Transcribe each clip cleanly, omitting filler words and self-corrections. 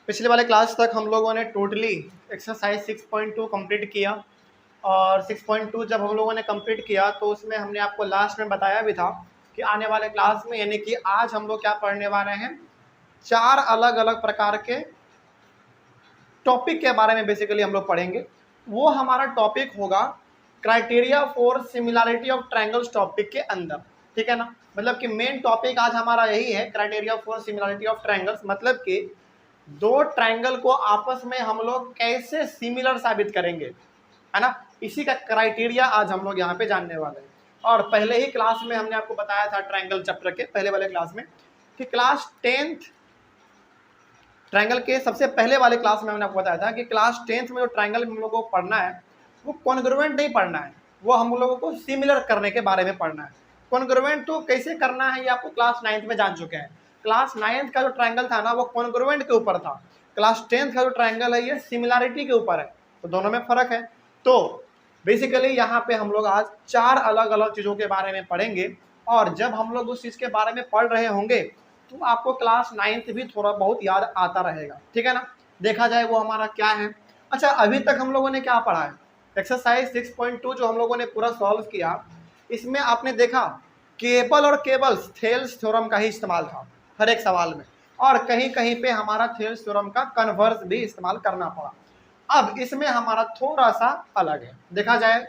पिछले वाले क्लास तक हम लोगों ने टोटली एक्सरसाइज 6.2 कंप्लीट किया और 6.2 जब हम लोगों ने कंप्लीट किया तो उसमें हमने आपको लास्ट में बताया भी था कि आने वाले क्लास में यानी कि आज हम लोग क्या पढ़ने वाले हैं, 4 अलग अलग प्रकार के टॉपिक के बारे में बेसिकली हम लोग पढ़ेंगे। वो हमारा टॉपिक होगा criteria for similarity of triangles topic के अंदर, ठीक है ना। मतलब कि मेन टॉपिक आज हमारा यही है, criteria for similarity of triangles, मतलब कि दो ट्रायंगल को आपस में हम लोग कैसे सिमिलर साबित करेंगे, है ना। इसी का क्राइटेरिया आज हम लोग यहाँ पे जानने वाले हैं। और पहले ही क्लास में हमने आपको बताया था ट्रायंगल चैप्टर के पहले वाले क्लास में कि क्लास 10th ट्रायंगल के सबसे पहले वाले क्लास में हमने आपको बताया था कि क्लास 10th में जो ट्रायंगल हम लोगों को पढ़ना है वो कॉन्ग्रुएंट नहीं पढ़ना है, वो हम लोगों को सिमिलर करने के बारे में पढ़ना है। कॉन्ग्रुएंट तो कैसे करना है ये आपको क्लास 9th में जान चुके हैं। क्लास 9th का जो ट्रायंगल था ना वो कॉन्ग्रुएंट के ऊपर था, क्लास 10th का जो ट्रायंगल है ये सिमिलैरिटी के ऊपर है, तो दोनों में फर्क है। तो बेसिकली यहाँ पे हम लोग आज 4 अलग अलग चीज़ों के बारे में पढ़ेंगे और जब हम लोग उस चीज़ के बारे में पढ़ रहे होंगे तो आपको क्लास 9th भी थोड़ा बहुत याद आता रहेगा, ठीक है ना। देखा जाए वो हमारा क्या है। अच्छा, अभी तक हम लोगों ने क्या पढ़ा है, एक्सरसाइज 6.2 जो हम लोगों ने पूरा सॉल्व किया, इसमें आपने देखा केबल और केबल्स थेल्स थ्योरम का ही इस्तेमाल था हर एक सवाल में, और कहीं कहीं पे हमारा थेल्स थ्योरम का कन्वर्स भी इस्तेमाल करना पड़ा। अब इसमें हमारा थोड़ा सा अलग है, देखा जाए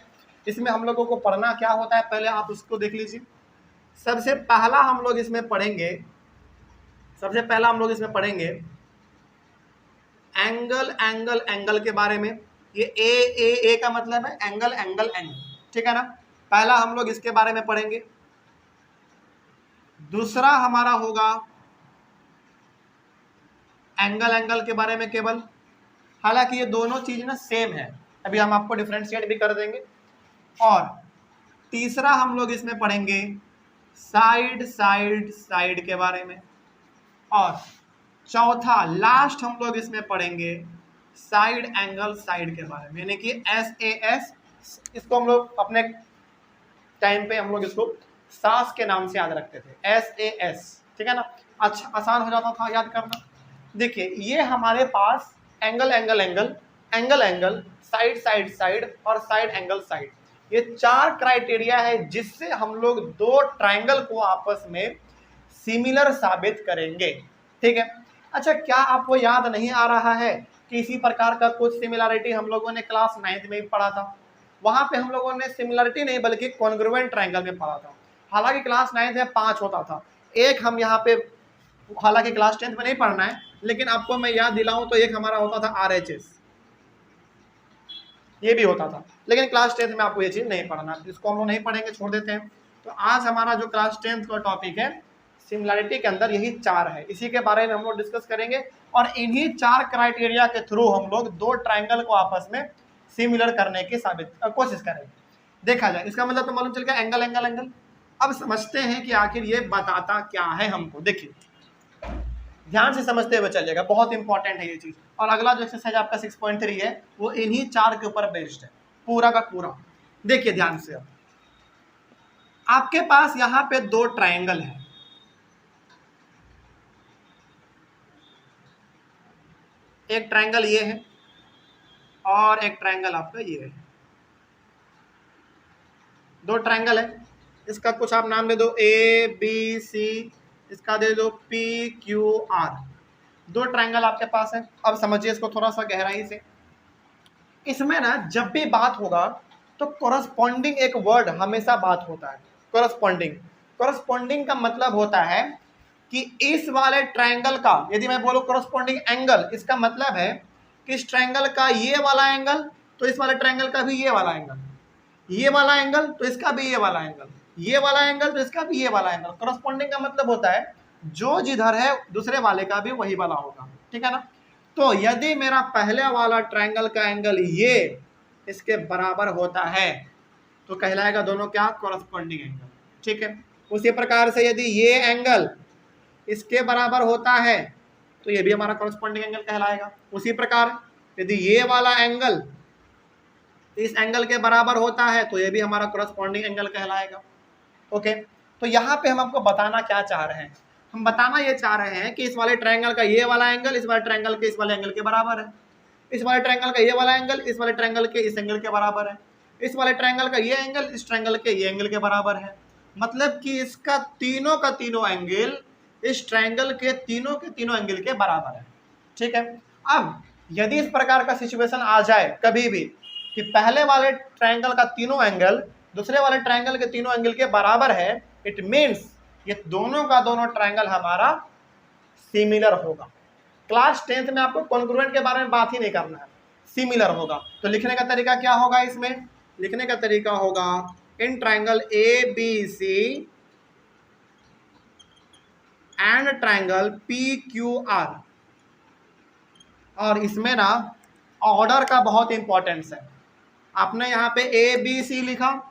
इसमें हम लोगों को पढ़ना क्या होता है, पहले आप उसको देख लीजिए। सबसे पहला हम लोग इसमें पढ़ेंगे एंगल एंगल एंगल के बारे में। ये ए का मतलब है एंगल एंगल एंगल, ठीक है ना। पहला हम लोग इसके बारे में पढ़ेंगे। दूसरा हमारा होगा एंगल एंगल के बारे में केवल, हालांकि ये दोनों चीज ना सेम है, अभी हम आपको डिफरेंशिएट भी कर देंगे। और तीसरा हम लोग इसमें पढ़ेंगे साइड साइड साइड के बारे में। और चौथा लास्ट हम लोग इसमें पढ़ेंगे साइड एंगल साइड के बारे में, यानी कि SAS। इसको हम लोग अपने टाइम पे हम लोग इसको सास के नाम से याद रखते थे, SAS, ठीक है ना। अच्छा, आसान हो जाता था याद करना। देखिए ये हमारे पास angle angle angle angle angle side side side और साइड एंगल साइड, ये 4 क्राइटेरिया है जिससे हम लोग दो ट्रायंगल को आपस में सिमिलर साबित करेंगे, ठीक है। अच्छा, क्या आपको याद नहीं आ रहा है कि इसी प्रकार का कुछ सिमिलरिटी हम लोगों ने क्लास 9th में भी पढ़ा था। वहां पे हम लोगों ने सिमिलरिटी नहीं बल्कि कॉन्ग्रुएंट ट्रायंगल में पढ़ा था। हालांकि क्लास 9th में 5 होता था, एक हम यहाँ पे, हालांकि क्लास 10th में नहीं पढ़ना है लेकिन आपको मैं याद दिलाऊं तो एक हमारा होता था RHS, ये भी होता था, लेकिन क्लास 10th में आपको ये चीज नहीं पढ़ना, इसको हम लोग नहीं पढ़ेंगे, छोड़ देते हैं। तो आज हमारा जो क्लास 10th का टॉपिक है सिमिलरिटी के अंदर यही 4 है, इसी के बारे में हम लोग डिस्कस करेंगे और इन्हीं 4 क्राइटेरिया के थ्रू हम लोग दो ट्रायंगल को आपस में सिमिलर करने की कोशिश करेंगे। देखा जाए, इसका मतलब तो मालूम चल गया एंगल एंगल एंगल। अब समझते हैं कि आखिर ये बताता क्या है हमको। देखिए ध्यान से समझते हुए चलिएगा, बहुत इंपॉर्टेंट है ये चीज। और अगला जो एक्सरसाइज आपका 6.3 है वो इन्हीं 4 के ऊपर बेस्ड है पूरा का पूरा। देखिए ध्यान से, अब आपके पास यहाँ पे दो ट्रायंगल है, एक ट्रायंगल ये है और एक ट्रायंगल आपका ये है। दो ट्रायंगल है, इसका कुछ आप नाम दे दो ABC, इसका दे दो PQR। दो ट्रायंगल आपके पास है। अब समझिए इसको थोड़ा सा गहराई से। इसमें ना जब भी बात होगा तो कोरस्पॉन्डिंग एक वर्ड हमेशा बात होता है, कोरस्पॉन्डिंग का मतलब होता है कि इस वाले ट्रायंगल का यदि मैं बोलूं कोरस्पॉन्डिंग एंगल, इसका मतलब है कि इस ट्रायंगल का ये वाला एंगल तो इस वाले ट्रायंगल का भी ये वाला एंगल, ये वाला एंगल तो इसका भी ये वाला एंगल, ये वाला एंगल तो इसका भी ये वाला एंगल। कोरस्पॉन्डिंग का मतलब होता है जो जिधर है दूसरे वाले का भी वही वाला होगा, ठीक है ना। तो यदि मेरा पहले वाला ट्रायंगल का एंगल ये इसके बराबर होता है तो कहलाएगा दोनों क्या, कोरस्पॉन्डिंग एंगल, ठीक है। उसी प्रकार से यदि ये एंगल इसके बराबर होता है तो ये भी हमारा कोरस्पॉन्डिंग एंगल कहलाएगा। उसी प्रकार यदि ये वाला एंगल इस एंगल के बराबर होता है तो ये भी हमारा कोरस्पॉन्डिंग एंगल कहलाएगा। ओके, तो यहाँ पे हम आपको बताना क्या चाह रहे हैं, हम बताना ये चाह रहे हैं कि इस वाले ट्रायंगल का ये वाला एंगल इस वाले ट्रायंगल के इस वाले एंगल के बराबर है, इस वाले ट्रायंगल का ये वाला एंगल इस वाले ट्रायंगल के इस एंगल के बराबर है, इस वाले ट्रायंगल का ये एंगल इस ट्रायंगल के ये एंगल के बराबर है। मतलब कि इसका तीनों का तीनों एंगल इस ट्रायंगल के तीनों एंगल के बराबर है। ठीक है, अब यदि इस प्रकार का सिचुएशन आ जाए कभी भी कि पहले वाले ट्रायंगल का तीनों एंगल दूसरे वाले ट्रायंगल के तीनों एंगल के बराबर है, इट मीन्स ये दोनों का दोनों ट्रायंगल हमारा सिमिलर होगा। क्लास 10th में आपको कॉन्ग्रुएंट के बारे में बात ही नहीं करना है, सिमिलर होगा। तो लिखने का तरीका क्या होगा, इसमें लिखने का तरीका होगा in triangle A B C and triangle P Q R. और इसमें ना ऑर्डर का बहुत इंपॉर्टेंस है। आपने यहाँ पे ए बी सी लिखा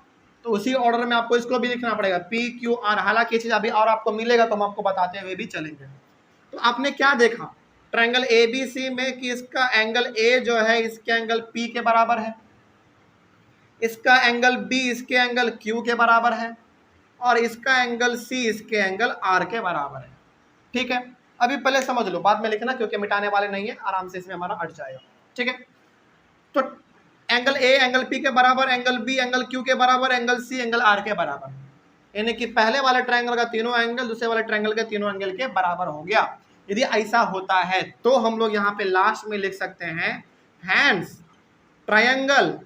तो उसी ऑर्डर में आपको इसको भी लिखना पड़ेगा पी क्यू आर। हालांकि ये चीज अभी और आपको मिलेगा तो हम आपको बताते हुए भी चलेंगे। तो आपने क्या देखा ट्रायंगल ए बी सी में कि इसका एंगल ए जो है इसके एंगल पी के बराबर है, इसका एंगल बी इसके एंगल क्यू के बराबर है और इसका एंगल सी इसके एंगल आर के बराबर है। ठीक है, अभी पहले समझ लो, बाद में लिखना क्योंकि मिटाने वाले नहीं है, आराम से इसमें हमारा अट जाएगा। ठीक है, तो एंगल ए एंगल पी के बराबर, एंगल बी एंगल क्यू के बराबर, एंगल सी एंगल आर के बराबर, यानी कि पहले वाले ट्रायंगल का तीनों एंगल दूसरे वाले ट्रायंगल के तीनों एंगल के बराबर हो गया। यदि ऐसा होता है तो हम लोग यहाँ पे लास्ट में लिख सकते हैं hence triangle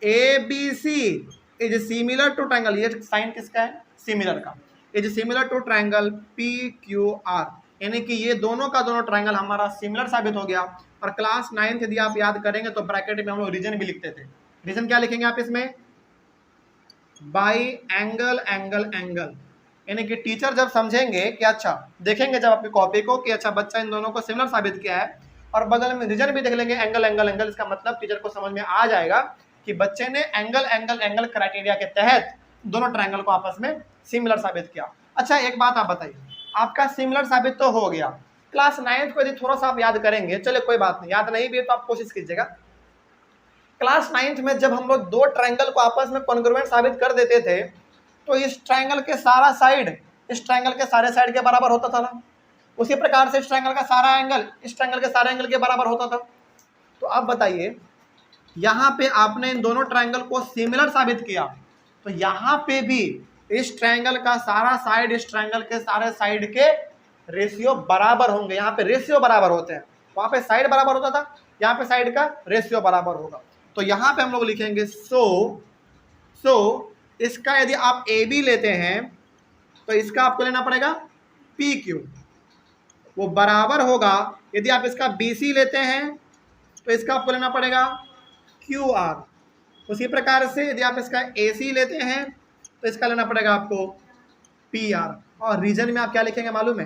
A B C is similar to triangle, ये साइन किसका है, सिमिलर का, is similar to triangle P Q R, यानी कि ये दोनों का दोनों ट्रायंगल हमारा सिमिलर साबित हो गया। और क्लास 9th यदि आप याद करेंगे तो ब्रैकेट में हम लोग रीजन भी लिखते थे। रीजन क्या लिखेंगे आप इसमें, बाई एंगल एंगल एंगल, यानी कि टीचर जब समझेंगे कि अच्छा देखेंगे जब आपकी कॉपी को कि अच्छा बच्चा इन दोनों को सिमिलर साबित किया है और बगल में रीजन भी देख लेंगे एंगल एंगल एंगल, इसका मतलब टीचर को समझ में आ जाएगा कि बच्चे ने एंगल एंगल एंगल क्राइटेरिया के तहत दोनों ट्रायंगल को आपस में सिमिलर साबित किया। अच्छा एक बात आप बताइए, आपका सिमिलर साबित तो हो गया, क्लास 9th को यदि थोड़ा सा आप याद करेंगे, चले कोई बात नहीं, याद नहीं भी है तो आप कोशिश कीजिएगा। क्लास 9th में जब हम लोग दो ट्रायंगल को आपस में कॉन्ग्रुएंट साबित कर देते थे तो इस ट्रायंगल के सारा साइड इस ट्रायंगल के सारे साइड के बराबर होता था ना, उसी प्रकार से इस ट्रायंगल का सारा एंगल इस ट्रायंगल के सारे एंगल के बराबर होता था। तो अब बताइए यहाँ पे आपने इन दोनों ट्रायंगल को सिमिलर साबित किया तो यहाँ पे भी इस ट्रायंगल का सारा साइड इस ट्रायंगल के सारे साइड के रेशियो बराबर होंगे। यहाँ पे रेशियो बराबर होते हैं, वहाँ पे साइड बराबर होता था, यहाँ पे साइड का रेशियो बराबर होगा। तो यहाँ पे हम लोग लिखेंगे सो इसका यदि आप ए बी लेते हैं तो इसका आपको लेना पड़ेगा पी क्यू, वो बराबर होगा। यदि आप इसका बी सी लेते हैं तो इसका आपको लेना पड़ेगा क्यू आर। उसी प्रकार से यदि आप इसका ए सी लेते हैं तो इसका लेना पड़ेगा आपको पी आर। और रीजन में आप क्या लिखेंगे मालूम है,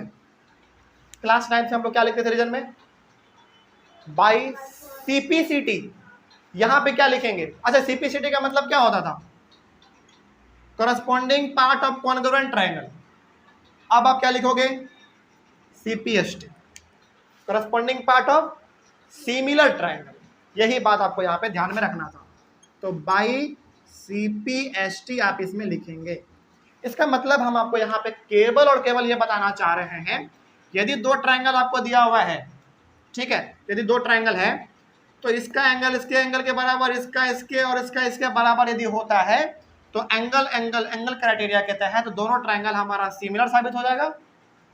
क्लास 9th से हम लोग क्या लिखते थे रीजन में, बाई सीपीसीटी। यहाँ पे क्या लिखेंगे, अच्छा सीपीसीटी का मतलब क्या होता था, corresponding part of congruent triangle. अब आप क्या लिखोगे, CPST, corresponding part of similar triangle. यही बात आपको यहाँ पे ध्यान में रखना था। तो बाई सीपीएसटी आप इसमें लिखेंगे। इसका मतलब हम आपको यहाँ पे केवल और केवल ये बताना चाह रहे हैं, यदि दो ट्रायंगल आपको दिया हुआ है, ठीक है, यदि दो ट्रायंगल है तो इसका एंगल इसके एंगल के बराबर, इसका इसके और इसका इसके बराबर यदि होता है तो एंगल एंगल एंगल क्राइटेरिया के तहत दोनों ट्रायंगल हमारा सिमिलर साबित हो जाएगा।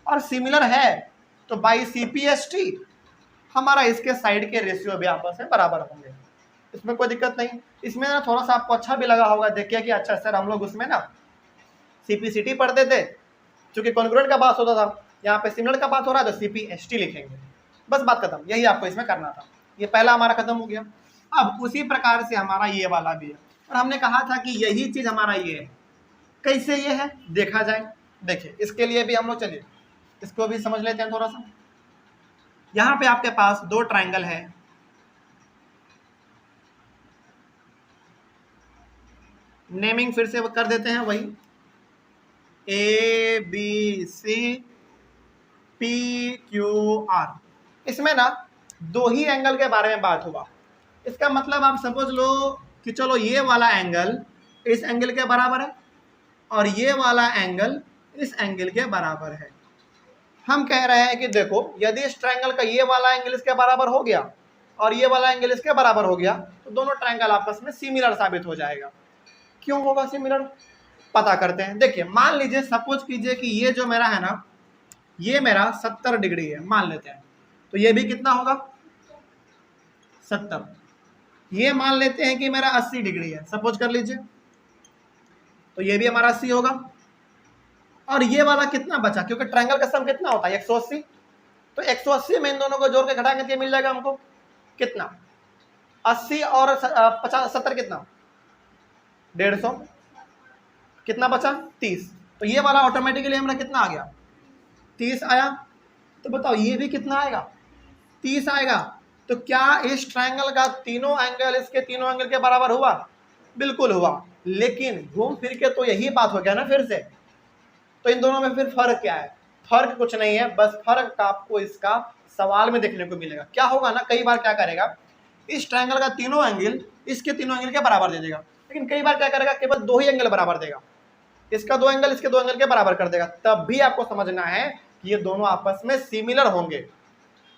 और सिमिलर है तो बाई सीपीएसटी हमारा इसके साइड के रेशियो भी आपस में बराबर होंगे, इसमें कोई दिक्कत नहीं। इसमें ना थोड़ा सा आपको अच्छा भी लगा होगा, देखिए कि अच्छा सर हम लोग उसमें ना सीपीसीटी पढ़ते थे, चूंकि कॉन्ग्रुएंट का बात होता था, यहाँ पे सिमिलर का बात हो रहा है तो सीपीएसटी लिखेंगे, बस बात खत्म। यही आपको इसमें करना था, ये पहला हमारा खत्म हो गया। अब उसी प्रकार से हमारा ये वाला भी है, और हमने कहा था कि यही चीज हमारा ये है। कैसे ये है देखा जाए, देखिए इसके लिए भी हम लोग चलिए इसको भी समझ लेते हैं थोड़ा सा। यहाँ पे आपके पास दो ट्रायंगल है, नेमिंग फिर से कर देते हैं वही, A B C P Q R. इसमें ना दो ही एंगल के बारे में बात हुआ। इसका मतलब आप समझ लो कि चलो ये वाला एंगल इस एंगल के बराबर है और ये वाला एंगल इस एंगल के बराबर है। हम कह रहे हैं कि देखो यदि इस ट्रायंगल का ये वाला एंगल इसके बराबर हो गया और ये वाला एंगल इसके बराबर हो गया तो दोनों ट्रायंगल आपस में सिमिलर साबित हो जाएगा। क्यों होगा सिमिलर, पता करते हैं। देखिए मान लीजिए सपोज कीजिए कि ये जो मेरा है ना, ये मेरा 70 डिग्री है मान लेते हैं, तो ये भी कितना होगा 70। ये मान लेते हैं कि मेरा 80 डिग्री है सपोज कर लीजिए, तो ये भी हमारा 80 होगा। और ये वाला कितना बचा, क्योंकि ट्रायंगल का सम कितना होता है 180, तो 180 में इन दोनों को जोड़ के घटाएंगे तो ये मिल जाएगा हमको कितना 80 और 50 70 कितना 150, कितना बचा 30, तो ये वाला ऑटोमेटिकली हमारा कितना आ गया 30 आया। तो बताओ ये भी कितना आएगा 30 आएगा। तो क्या इस ट्रायंगल का तीनों एंगल इसके तीनों एंगल के बराबर हुआ, बिल्कुल हुआ, लेकिन घूम फिर के तो यही बात हो गया ना फिर से। तो इन दोनों में फिर फर्क क्या है, फर्क कुछ नहीं है, बस फर्क का आपको इसका सवाल में देखने को मिलेगा। क्या होगा ना, कई बार क्या करेगा इस ट्रायंगल का तीनों एंगल इसके तीनों एंगल के बराबर दे देगा, लेकिन कई बार क्या करेगा केवल 2 ही एंगल बराबर देगा, इसका 2 एंगल इसके 2 एंगल के बराबर कर देगा। तब भी आपको समझना है कि ये दोनों आपस में सिमिलर होंगे,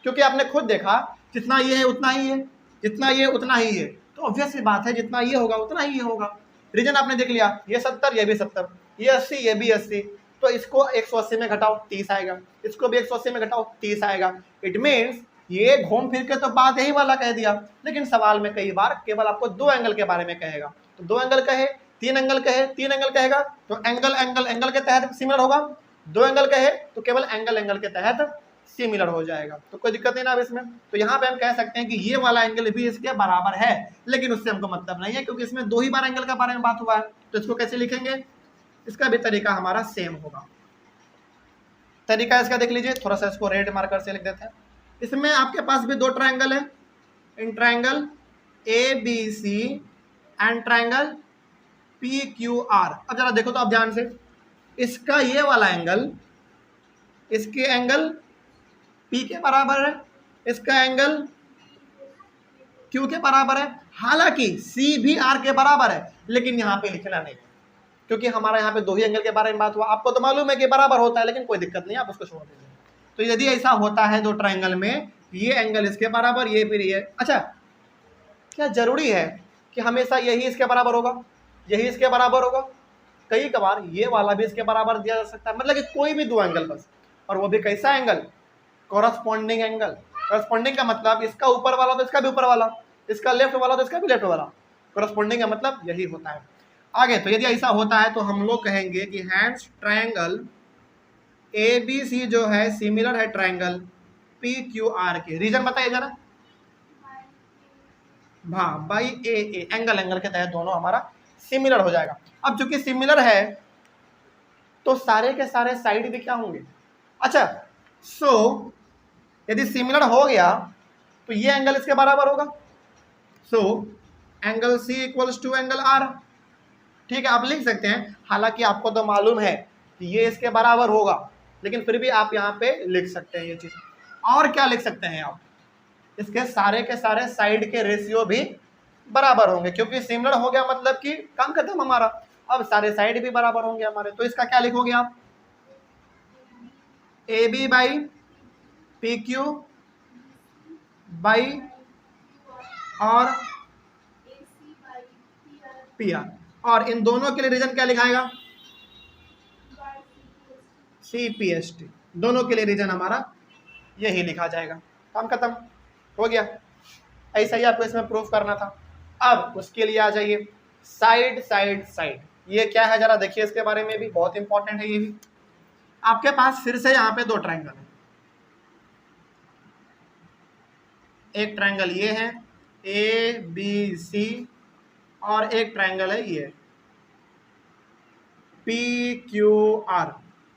क्योंकि आपने खुद देखा जितना ये है उतना ही है, जितना ये उतना ही है, तो ऑब्वियस सी बात है जितना ये होगा उतना ही ये होगा। रीजन आपने देख लिया, ये 70 ये भी 70, ये 80 ये भी 80, तो इसको 180 में घटाओ 30 आएगा, इसको भी 180 में घटाओ 30 आएगा। इट मीन्स ये घूम फिर के तो बात यही वाला कह दिया, लेकिन सवाल में कई बार केवल आपको 2 एंगल के बारे में कहेगा। तो 2 एंगल कहे, 3 एंगल कहे, 3 एंगल कहेगा तो एंगल एंगल एंगल के तहत सिमिलर होगा, 2 एंगल कहे तो केवल एंगल एंगल के तहत सिमिलर हो जाएगा। तो कोई दिक्कत नहीं ना अब इसमें। तो यहाँ पे हम कह सकते हैं कि ये वाला एंगल भी इसके बराबर है, लेकिन उससे हमको मतलब नहीं है क्योंकि इसमें 2 ही बार एंगल का बारे में बात हुआ है। तो इसको कैसे लिखेंगे, इसका भी तरीका हमारा सेम होगा। तरीका इसका देख लीजिए, थोड़ा सा इसको रेड मार्कर से लिख देते हैं। इसमें आपके पास भी 2 ट्रायंगल है, in triangle ABC and triangle PQR। अब जरा देखो तो आप ध्यान से, इसका ये वाला एंगल इसके एंगल P के बराबर है, इसका एंगल Q के बराबर है। हालांकि C भी R के बराबर है, लेकिन यहाँ पे लिखना नहीं क्योंकि हमारा यहाँ पे 2 ही एंगल के बारे में बात हुआ। आपको तो मालूम है कि बराबर होता है, लेकिन कोई दिक्कत नहीं, आप उसको छोड़ दीजिए। तो यदि ऐसा होता है 2 ट्रायंगल में, ये एंगल इसके बराबर ये फिर ये, अच्छा क्या जरूरी है कि हमेशा यही इसके बराबर होगा, यही इसके बराबर होगा? कई कबार ये वाला भी इसके बराबर दिया जा सकता है, मतलब कि कोई भी 2 एंगल बस, और वो भी कैसा एंगल, कॉरस्पॉन्डिंग एंगल। कॉरस्पॉन्डिंग का मतलब इसका ऊपर वाला तो इसका भी ऊपर वाला, इसका लेफ्ट वाला तो इसका भी लेफ्ट वाला। कॉरस्पॉन्डिंग का मतलब यही होता है। आगे तो यदि ऐसा होता है तो हम लोग कहेंगे कि हैंस ट्रायंगल ABC जो है सिमिलर है ट्रायंगल PQR के। रीजन बताइए जरा। हाँ बाई ए एंगल एंगल के तहत दोनों हमारा सिमिलर हो जाएगा। अब चूंकि सिमिलर है तो सारे के सारे साइड भी क्या होंगे, अच्छा सो यदि सिमिलर हो गया तो ये एंगल इसके बराबर होगा, so angle C equals to angle R। ठीक है, आप लिख सकते हैं। हालांकि आपको तो मालूम है कि ये इसके बराबर होगा, लेकिन फिर भी आप यहाँ पे लिख सकते हैं ये चीज। और क्या लिख सकते हैं आप, इसके सारे के सारे साइड के रेशियो भी बराबर होंगे, क्योंकि सिमिलर हो गया मतलब कि काम खत्म हमारा। अब सारे साइड भी बराबर होंगे हमारे, तो इसका क्या लिखोगे आप, AB बाई PQ बाई और PR, और इन दोनों के लिए रीजन क्या लिखाएगा, CPST। दोनों के लिए रीजन हमारा यही लिखा जाएगा, काम खत्म हो गया। ऐसा ही आपको इसमें प्रूफ करना था। अब उसके लिए आ जाइए साइड साइड साइड। ये क्या है जरा देखिए, इसके बारे में भी बहुत इंपॉर्टेंट है ये भी। आपके पास फिर से यहाँ पे 2 ट्रायंगल है, एक ट्रायंगल ये है ABC और एक ट्रायंगल है ये PQR।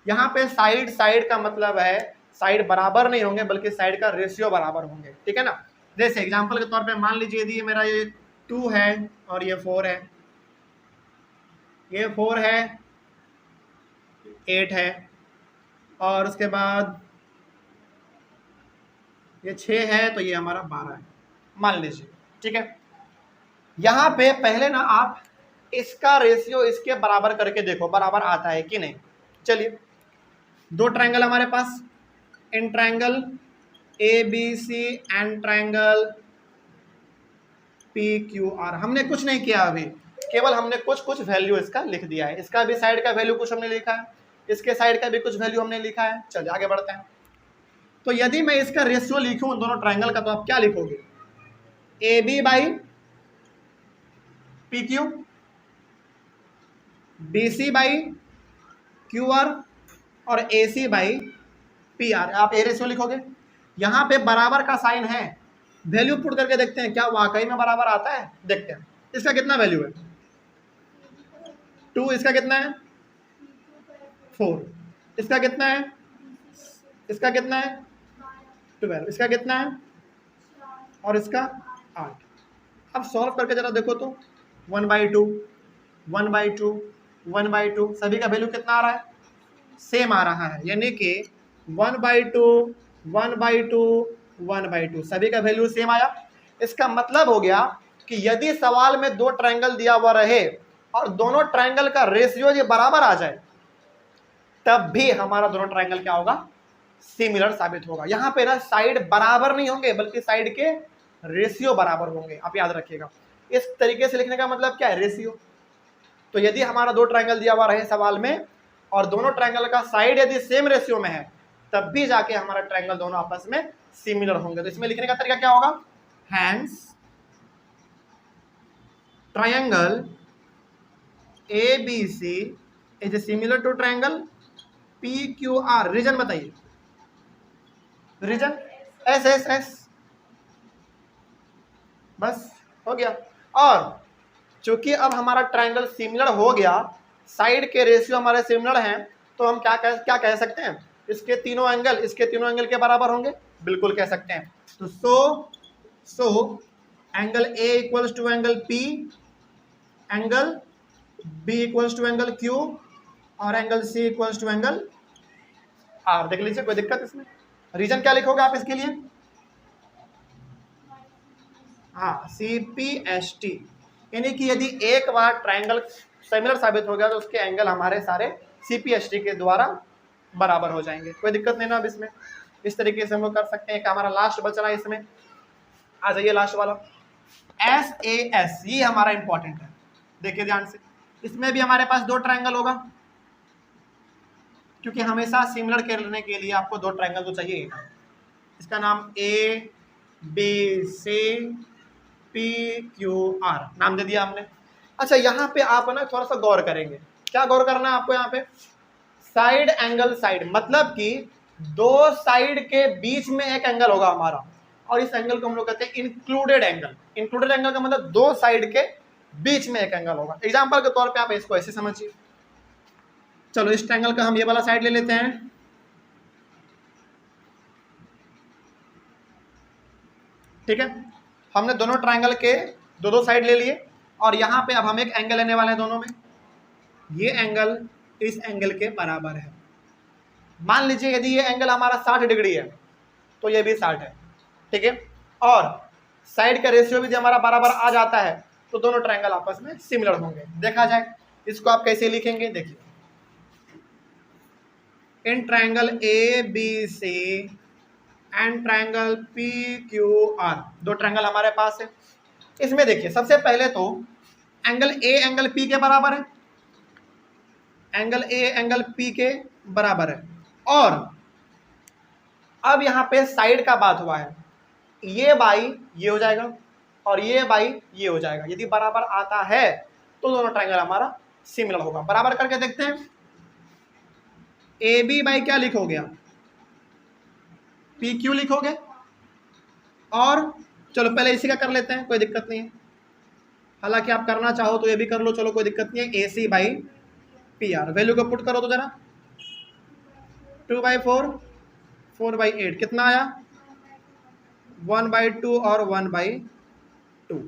यहाँ पे साइड साइड का मतलब है साइड बराबर नहीं होंगे, बल्कि साइड का रेशियो बराबर होंगे, ठीक है ना। जैसे एग्जांपल के तौर पे मान लीजिए यदि मेरा ये 2 है और ये 4 है, ये 4 है 8 है, और उसके बाद ये 6 है तो ये हमारा 12 है मान लीजिए, ठीक है। यहाँ पे पहले ना आप इसका रेशियो इसके बराबर करके देखो बराबर आता है कि नहीं। चलिए 2 ट्रायंगल हमारे पास, in triangle A B C and triangle P Q R. हमने कुछ नहीं किया अभी, केवल हमने कुछ कुछ वैल्यू इसका लिख दिया है। इसका भी साइड का वैल्यू कुछ हमने लिखा है, इसके साइड का भी कुछ वैल्यू हमने लिखा है। चलिए आगे बढ़ते हैं। तो यदि मैं इसका रेशियो लिखूं दोनों ट्रायंगल का, तो आप क्या लिखोगे? A B by P Q, B C by Q R और A C by P R. आप ए रेशियो लिखोगे। यहाँ पे बराबर का साइन है, वैल्यू पुट करके देखते हैं क्या वाकई में बराबर आता है। देखते हैं इसका कितना वैल्यू है, 2, इसका कितना है 4, इसका कितना है, इसका कितना है 12, इसका कितना है और इसका 8। अब सॉल्व करके जरा देखो तो 1/2 1/2 1/2 सभी का वैल्यू कितना आ रहा है? सेम आ रहा है, यानी कि 1/2 1/2 1/2 सभी का वैल्यू सेम आया। इसका मतलब हो गया कि यदि सवाल में दो ट्रायंगल दिया हुआ रहे और दोनों ट्रायंगल का रेशियो ये बराबर आ जाए, तब भी हमारा दोनों ट्रायंगल क्या होगा? सिमिलर साबित होगा। यहाँ पे ना साइड बराबर नहीं होंगे, बल्कि साइड के रेशियो बराबर होंगे। आप याद रखिएगा, इस तरीके से लिखने का मतलब क्या है? रेशियो। तो यदि हमारा दो ट्रायंगल दिया हुआ रहे सवाल में और दोनों ट्रायंगल का साइड यदि सेम रेशियो में है, तब भी जाके हमारा ट्रायंगल दोनों आपस में सिमिलर होंगे। तो इसमें लिखने का तरीका क्या होगा? Hence triangle A B C is similar to triangle P Q R. Reason बताइए, रीजन एस एस एस, बस हो गया। और चूंकि अब हमारा ट्रायंगल सिमिलर हो गया, साइड के रेशियो हमारे सिमिलर हैं, तो हम क्या कह सकते हैं? इसके तीनों एंगल के बराबर होंगे, बिल्कुल कह सकते हैं। तो so angle A equals to angle P, angle B equals to angle Q और angle C equals to angle R. देख लीजिए, कोई दिक्कत इसमें? रीजन क्या लिखोगे आप इसके लिए? हाँ, सी पी एस टी, यानी कि यदि एक बार ट्रायंगल सिमिलर साबित हो गया तो उसके एंगल हमारे सारे सी पी एस टी के द्वारा बराबर हो जाएंगे। कोई दिक्कत नहीं ना अब इसमें। इस तरीके से हम लोग कर सकते हैं। हमारा लास्ट बच रहा है इसमें, आ जाइए लास्ट वाला एस ए एस। ये हमारा इंपॉर्टेंट है, देखिए ध्यान से। इसमें भी हमारे पास दो ट्रायंगल होगा, क्योंकि हमेशा सिमिलर करने के लिए आपको दो ट्रायंगल तो चाहिए। इसका नाम A B C P Q R नाम दे दिया हमने। अच्छा, यहाँ पे आप ना थोड़ा सा गौर करेंगे। क्या गौर करना है आपको? यहाँ पे साइड एंगल साइड, मतलब कि दो साइड के बीच में एक एंगल होगा हमारा, और इस एंगल को हम लोग कहते हैं इंक्लूडेड एंगल। इंक्लूडेड एंगल का मतलब दो साइड के बीच में एक एंगल होगा। एग्जाम्पल के तौर पे आप इसको ऐसे समझिए। चलो इस ट्रायंगल का हम ये वाला साइड ले लेते हैं, ठीक है। हमने दोनों ट्रायंगल के दो साइड ले लिए और यहाँ पे अब हम एक एंगल लेने वाले हैं दोनों में। ये एंगल इस एंगल के बराबर है। मान लीजिए यदि ये एंगल हमारा 60 डिग्री है तो ये भी 60 है, ठीक है। और साइड का रेशियो भी हमारा बराबर आ जाता है, तो दोनों ट्रायंगल आपस में सिमिलर होंगे। देखा जाए इसको आप कैसे लिखेंगे, देखिए। In triangle A B C and triangle P Q R, दो ट्रायंगल हमारे पास है। इसमें देखिए सबसे पहले तो एंगल ए एंगल पी के बराबर है, एंगल ए एंगल पी के बराबर है। और अब यहाँ पे साइड का बात हुआ है, ये बाई ये हो जाएगा और ये बाई ये हो जाएगा। यदि बराबर आता है तो दोनों ट्रायंगल हमारा सिमिलर होगा। बराबर करके देखते हैं। ए बी बाई क्या लिखोगे आप? पी क्यू लिखोगे। और चलो पहले इसी का कर लेते हैं, कोई दिक्कत नहीं है। हालांकि आप करना चाहो तो ये भी कर लो, चलो कोई दिक्कत नहीं है। ए C by P are, value को पुट करो तो जरा। 2/4 4/8 कितना आया? 1/2 और 1/2।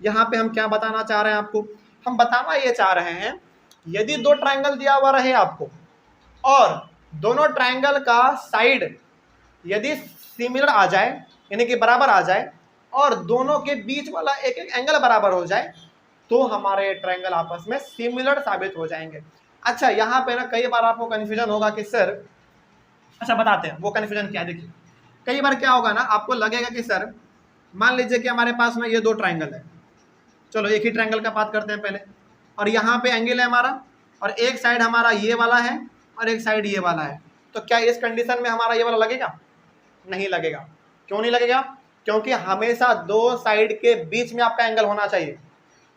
यहाँ पे हम क्या बताना चाह रहे हैं आपको? हम बताना ये चाह रहे हैं, यदि दो ट्रायंगल दिया हुआ रहे आपको और दोनों ट्रायंगल का साइड यदि सिमिलर आ जाए, यानी कि बराबर आ जाए, और दोनों के बीच वाला एक एक एंगल बराबर हो जाए, तो हमारे ट्रायंगल आपस में सिमिलर साबित हो जाएंगे। अच्छा, यहाँ पे ना कई बार आपको कन्फ्यूजन होगा कि सर अच्छा बताते हैं वो कन्फ्यूजन क्या है। देखिए कई बार क्या होगा ना, आपको लगेगा कि सर मान लीजिए कि हमारे पास में ये दो ट्राइंगल है, चलो एक ही ट्राइंगल का बात करते हैं पहले, और यहाँ पे एंगल है हमारा, और एक साइड हमारा ये वाला है और एक साइड ये वाला है, तो क्या इस कंडीशन में हमारा ये वाला लगेगा? नहीं लगेगा। क्यों नहीं लगेगा? क्योंकि हमेशा दो साइड के बीच में आपका एंगल होना चाहिए।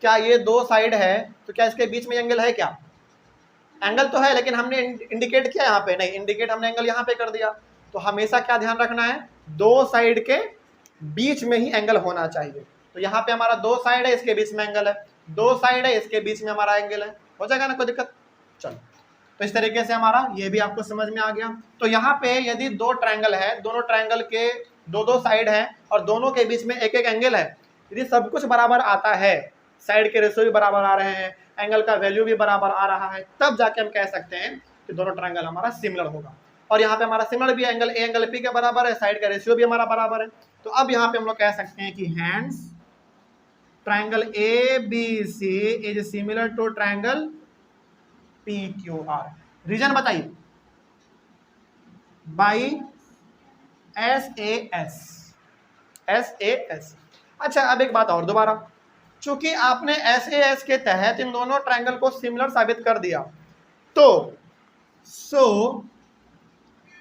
क्या ये दो साइड है तो क्या इसके बीच में एंगल है? क्या एंगल तो है, लेकिन हमने इंडिकेट किया यहाँ पे नहीं, इंडिकेट हमने एंगल यहाँ पे कर दिया। तो हमेशा क्या ध्यान रखना है, दो साइड के बीच में ही एंगल होना चाहिए। तो यहाँ पे हमारा दो साइड है, इसके बीच में एंगल है, दो साइड है, इसके बीच में हमारा एंगल है, हो जाएगा ना, कोई दिक्कत? चलो तो इस तरीके से हमारा ये भी आपको समझ में आ गया। तो यहाँ पे यदि दो ट्रायंगल है, दोनों ट्रायंगल के दो दो साइड है और दोनों के बीच में एक एक एंगल है, यदि सब कुछ बराबर आता है, साइड के रेशियो भी बराबर आ रहे हैं, एंगल का वैल्यू भी बराबर आ रहा है, तब जाके हम कह सकते हैं कि दोनों ट्रायंगल हमारा सिमिलर होगा। और यहाँ पे हमारा सिमिलर भी एंगल ए एंगल पी के बराबर है, साइड का रेशियो भी हमारा बराबर है। तो अब यहाँ पे हम लोग कह सकते हैं कि hence triangle A B C is similar to triangle P Q R. Reason बताइए। By S A S, S A S. अच्छा अब एक बात और दोबारा, चूंकि आपने एस ए एस के तहत इन दोनों ट्रायंगल को सिमिलर साबित कर दिया, तो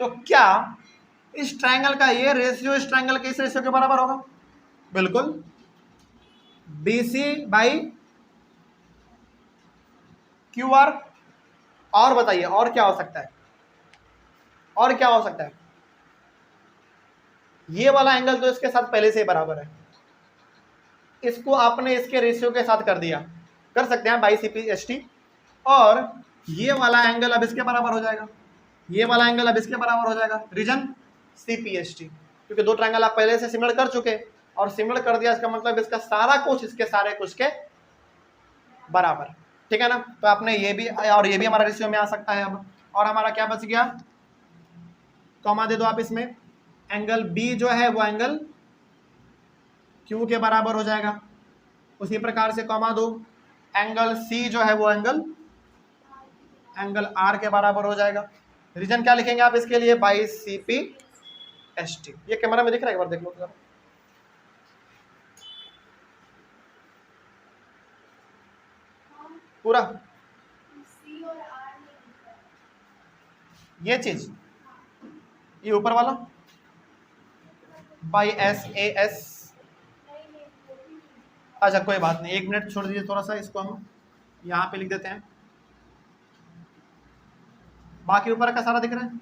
तो क्या इस ट्रायंगल का ये रेशियो इस ट्रायंगल के इस रेशियो के बराबर होगा? बिल्कुल, B C by Q R. और बताइए और क्या हो सकता है? और क्या हो सकता है? ये वाला एंगल तो इसके साथ पहले से ही बराबर है, इसको आपने इसके रेशियो के साथ कर दिया, कर सकते हैं by C P S T, और ये वाला एंगल अब इसके बराबर हो जाएगा, ये वाला एंगल अब इसके बराबर हो जाएगा। Reason C P S T, क्योंकि दो ट्रायंगल आप पहले से सिमिलर कर चुके, और सिमिलर कर दिया इसका मतलब इसका सारा कुछ इसके सारे कुछ के बराबर, ठीक है ना। तो आपने ये भी और ये भी हमारा रेशियो में आ सकता है अब। और हमारा क्या बच गया, कॉमा दे दो आप इसमें, एंगल बी जो है वो एंगल क्यू के बराबर हो जाएगा, उसी प्रकार से कॉमा दो, एंगल सी जो है वो एंगल आर के बराबर हो जाएगा। रीजन क्या लिखेंगे आप इसके लिए? By C P S T. ये कैमरा में दिख रहा है, एक बार देख लो जरा, पूरा ये चीज, ये ऊपर वाला बाई एस ए एस। अच्छा कोई बात नहीं, एक मिनट छोड़ दीजिए, थोड़ा सा इसको हम यहाँ पे लिख देते हैं, बाकी ऊपर का सारा दिख रहा है।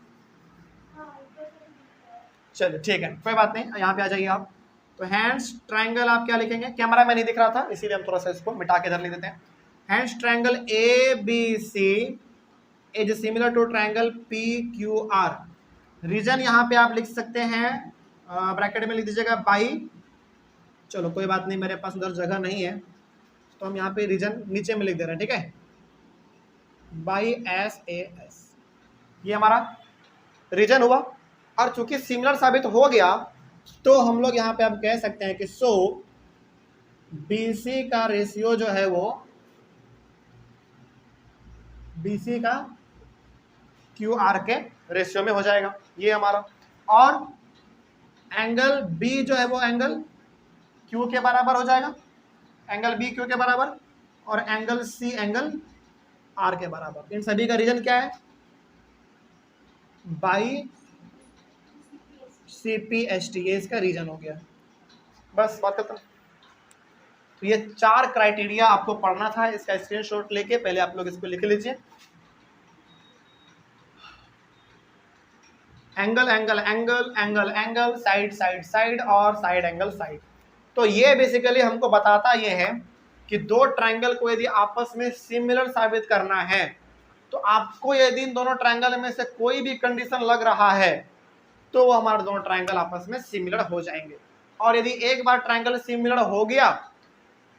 चलिए ठीक है, कोई बात नहीं, यहाँ पे आ जाइए आप। तो हैंड्स ट्रायंगल आप क्या लिखेंगे? कैमरा में नहीं दिख रहा था इसीलिए हम थोड़ा सा इसको मिटा के इधर लिख देते हैं। Hence triangle A B C is similar to triangle P Q R. Reason यहाँ पे आप लिख सकते हैं, ब्रैकेट में लिख दीजिएगा बाई, चलो कोई बात नहीं, मेरे पास उधर जगह नहीं है तो हम यहाँ पे रीजन नीचे में लिख दे रहे हैं, ठीक है, बाई एस ए एस। ये हमारा रीजन हुआ, और चूंकि सिमिलर साबित हो गया तो हम लोग यहाँ पे अब कह सकते हैं कि सो BC का रेशियो जो है वो BC का QR के रेशियो में हो जाएगा, ये हमारा। और एंगल B जो है वो एंगल Q के बराबर हो जाएगा, एंगल B Q के बराबर, और एंगल C एंगल R के बराबर। इन सभी का रीजन क्या है? बाई CPST, ये इसका रीजन हो गया। बस बात खत्म। तो ये 4 क्राइटेरिया आपको पढ़ना था, इसका स्क्रीनशॉट लेके पहले आप लोग इसको लिख लीजिए। Angle angle angle angle angle, side side side, और साइड एंगल साइड। तो ये बेसिकली हमको बताता ये है कि दो ट्रायंगल को यदि आपस में सिमिलर साबित करना है तो आपको यदि इन दोनों ट्रायंगल में से कोई भी कंडीशन लग रहा है तो वो हमारे दोनों ट्रायंगल आपस में सिमिलर हो जाएंगे। और यदि एक बार ट्रायंगल सिमिलर हो गया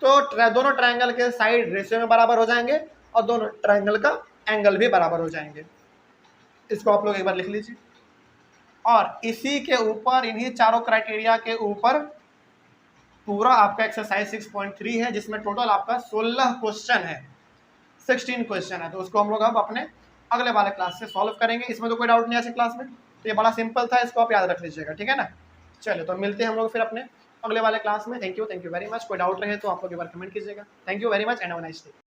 तो दोनों ट्रायंगल के साइड रेशियो में बराबर हो जाएंगे और दोनों ट्रायंगल का एंगल भी बराबर हो जाएंगे। इसको आप लोग एक बार लिख लीजिए। और इसी के ऊपर, इन्हीं चारों क्राइटेरिया के ऊपर पूरा आपका एक्सरसाइज 6.3 है, जिसमें टोटल आपका 16 क्वेश्चन है, 16 क्वेश्चन है। तो उसको हम लोग अब अपने अगले वाले क्लास से सॉल्व करेंगे। इसमें तो कोई डाउट नहीं है क्लास में? तो ये बड़ा सिंपल था, इसको आप याद रख लीजिएगा, ठीक है ना। चलिए तो मिलते हैं हम लोग फिर अपने अगले वाले क्लास में। Thank you very much. कोई डाउट रहे तो आप लोग एक बार कमेंट कीजिएगा। Thank you very much and have a nice day.